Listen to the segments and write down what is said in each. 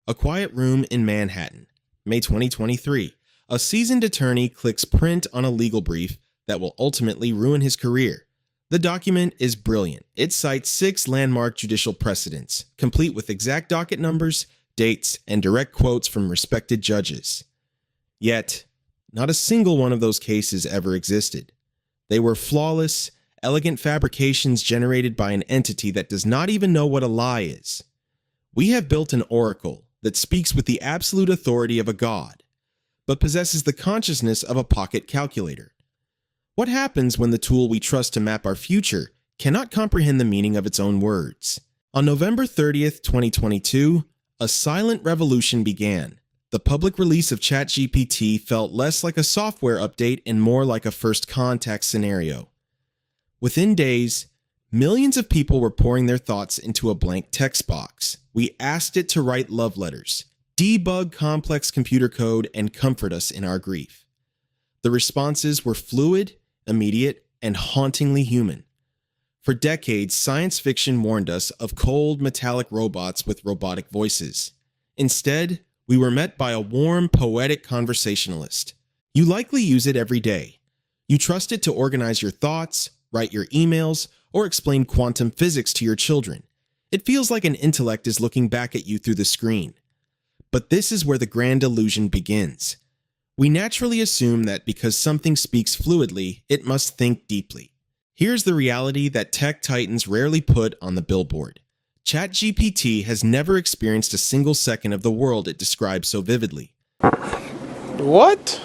A quiet room in Manhattan, May 2023. A seasoned attorney clicks print on a legal brief that will ultimately ruin his career. The document is brilliant. It cites 6 landmark judicial precedents, complete with exact docket numbers, dates, and direct quotes from respected judges. Yet, not a single one of those cases ever existed. They were flawless, elegant fabrications generated by an entity that does not even know what a lie is. We have built an oracle that speaks with the absolute authority of a god, but possesses the consciousness of a pocket calculator. What happens when the tool we trust to map our future cannot comprehend the meaning of its own words? On November 30th, 2022, a silent revolution began. The public release of ChatGPT felt less like a software update and more like a first contact scenario. Within days, millions of people were pouring their thoughts into a blank text box. We asked it to write love letters, debug complex computer code, and comfort us in our grief. The responses were fluid, immediate, and hauntingly human. For decades, science fiction warned us of cold, metallic robots with robotic voices. Instead, we were met by a warm, poetic conversationalist. You likely use it every day. You trust it to organize your thoughts, write your emails, or explain quantum physics to your children. It feels like an intellect is looking back at you through the screen. But this is where the grand illusion begins. We naturally assume that because something speaks fluidly, it must think deeply. Here's the reality that tech titans rarely put on the billboard. ChatGPT has never experienced a single second of the world it describes so vividly. What?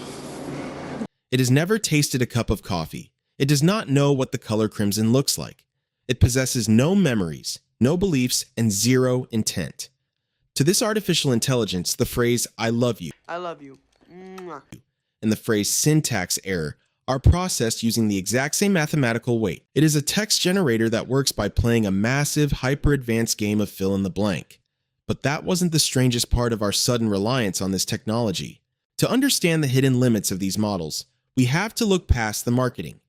It has never tasted a cup of coffee. It does not know what the color crimson looks like. It possesses no memories, no beliefs, and zero intent. To this artificial intelligence, the phrase, "I love you," and the phrase syntax error are processed using the exact same mathematical weight. It is a text generator that works by playing a massive, hyper-advanced game of fill in the blank. But that wasn't the strangest part of our sudden reliance on this technology. To understand the hidden limits of these models, we have to look past the marketing.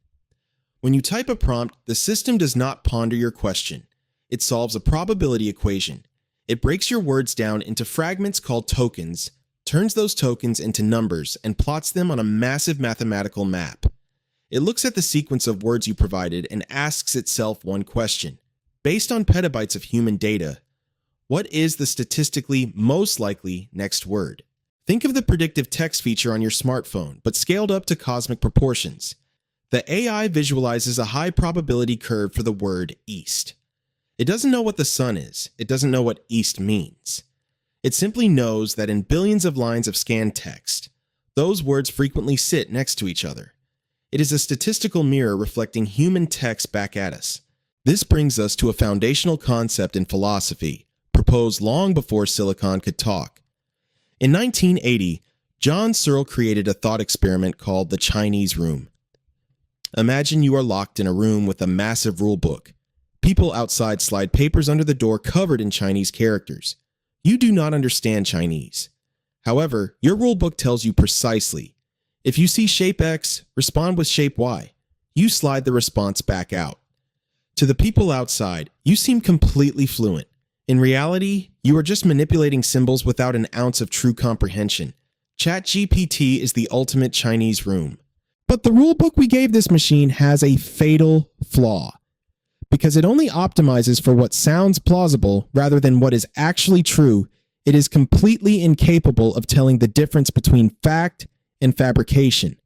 When you type a prompt, the system does not ponder your question. It solves a probability equation. It breaks your words down into fragments called tokens, turns those tokens into numbers, and plots them on a massive mathematical map. It looks at the sequence of words you provided and asks itself one question. Based on petabytes of human data, what is the statistically most likely next word? Think of the predictive text feature on your smartphone, but scaled up to cosmic proportions. The AI visualizes a high probability curve for the word east. It doesn't know what the sun is. It doesn't know what east means. It simply knows that in billions of lines of scanned text, those words frequently sit next to each other. It is a statistical mirror reflecting human text back at us. This brings us to a foundational concept in philosophy, proposed long before Silicon could talk. In 1980, John Searle created a thought experiment called the Chinese room. Imagine you are locked in a room with a massive rule book. People outside slide papers under the door covered in Chinese characters. You do not understand Chinese. However, your rulebook tells you precisely, if you see shape X, respond with shape Y. You slide the response back out. To the people outside, you seem completely fluent. In reality, you are just manipulating symbols without an ounce of true comprehension. ChatGPT is the ultimate Chinese room. But the rulebook we gave this machine has a fatal flaw. Because it only optimizes for what sounds plausible rather than what is actually true, it is completely incapable of telling the difference between fact and fabrication.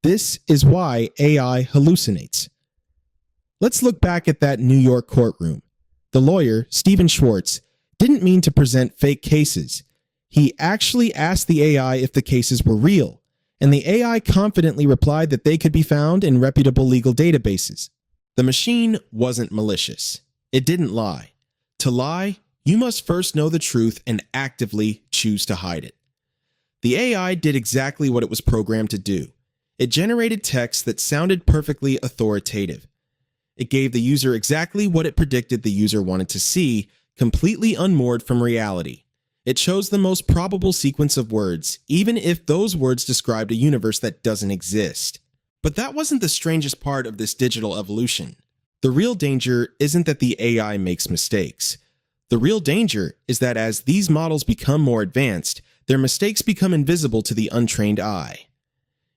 This is why AI hallucinates. Let's look back at that New York courtroom. The lawyer, Stephen Schwartz, didn't mean to present fake cases. He actually asked the AI if the cases were real, and the AI confidently replied that they could be found in reputable legal databases. The machine wasn't malicious. It didn't lie. To lie, you must first know the truth and actively choose to hide it. The AI did exactly what it was programmed to do. It generated text that sounded perfectly authoritative. It gave the user exactly what it predicted the user wanted to see, completely unmoored from reality. It chose the most probable sequence of words, even if those words described a universe that doesn't exist. But that wasn't the strangest part of this digital evolution. The real danger isn't that the AI makes mistakes. The real danger is that as these models become more advanced, their mistakes become invisible to the untrained eye.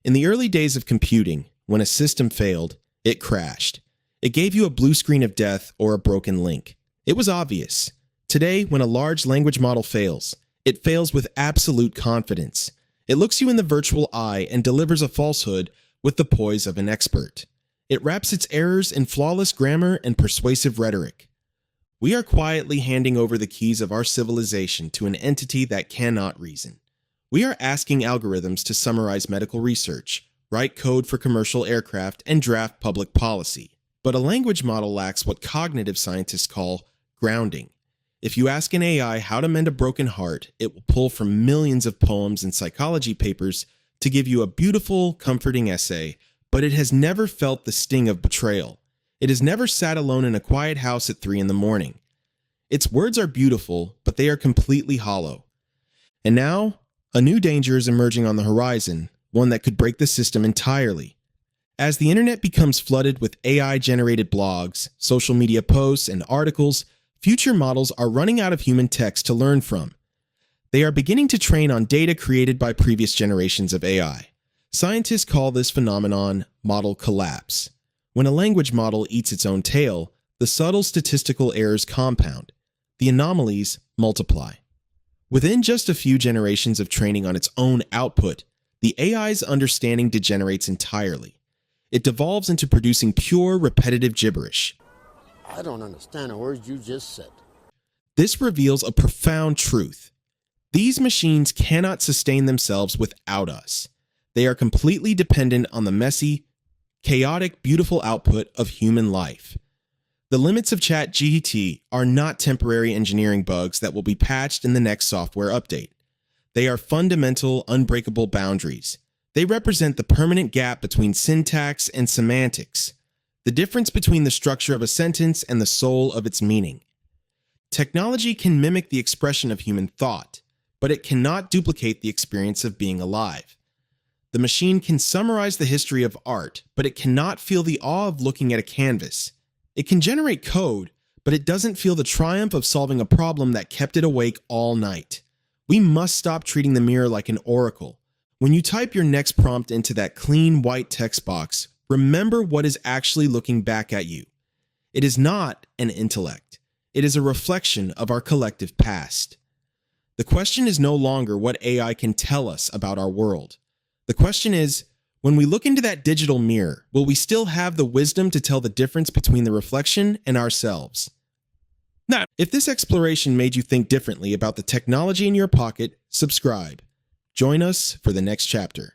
In the early days of computing, when a system failed, it crashed. It gave you a blue screen of death or a broken link. It was obvious. Today, when a large language model fails, it fails with absolute confidence. It looks you in the virtual eye and delivers a falsehood with the poise of an expert. It wraps its errors in flawless grammar and persuasive rhetoric. We are quietly handing over the keys of our civilization to an entity that cannot reason. We are asking algorithms to summarize medical research, write code for commercial aircraft, and draft public policy. But a language model lacks what cognitive scientists call grounding. If you ask an AI how to mend a broken heart, it will pull from millions of poems and psychology papers to give you a beautiful, comforting essay, but it has never felt the sting of betrayal. It has never sat alone in a quiet house at 3 a.m. Its words are beautiful, but they are completely hollow. And now, a new danger is emerging on the horizon, one that could break the system entirely. As the internet becomes flooded with AI-generated blogs, social media posts, and articles, future models are running out of human text to learn from. They are beginning to train on data created by previous generations of AI. Scientists call this phenomenon model collapse. When a language model eats its own tail, the subtle statistical errors compound. The anomalies multiply. Within just a few generations of training on its own output, the AI's understanding degenerates entirely. It devolves into producing pure, repetitive gibberish. I don't understand a word you just said. This reveals a profound truth. These machines cannot sustain themselves without us. They are completely dependent on the messy, chaotic, beautiful output of human life. The limits of ChatGPT are not temporary engineering bugs that will be patched in the next software update. They are fundamental, unbreakable boundaries. They represent the permanent gap between syntax and semantics, the difference between the structure of a sentence and the soul of its meaning. Technology can mimic the expression of human thought, but it cannot duplicate the experience of being alive. The machine can summarize the history of art, but it cannot feel the awe of looking at a canvas. It can generate code, but it doesn't feel the triumph of solving a problem that kept it awake all night. We must stop treating the mirror like an oracle. When you type your next prompt into that clean white text box, remember what is actually looking back at you. It is not an intellect. It is a reflection of our collective past. The question is no longer what AI can tell us about our world. The question is, when we look into that digital mirror, will we still have the wisdom to tell the difference between the reflection and ourselves? Now, if this exploration made you think differently about the technology in your pocket, subscribe. Join us for the next chapter.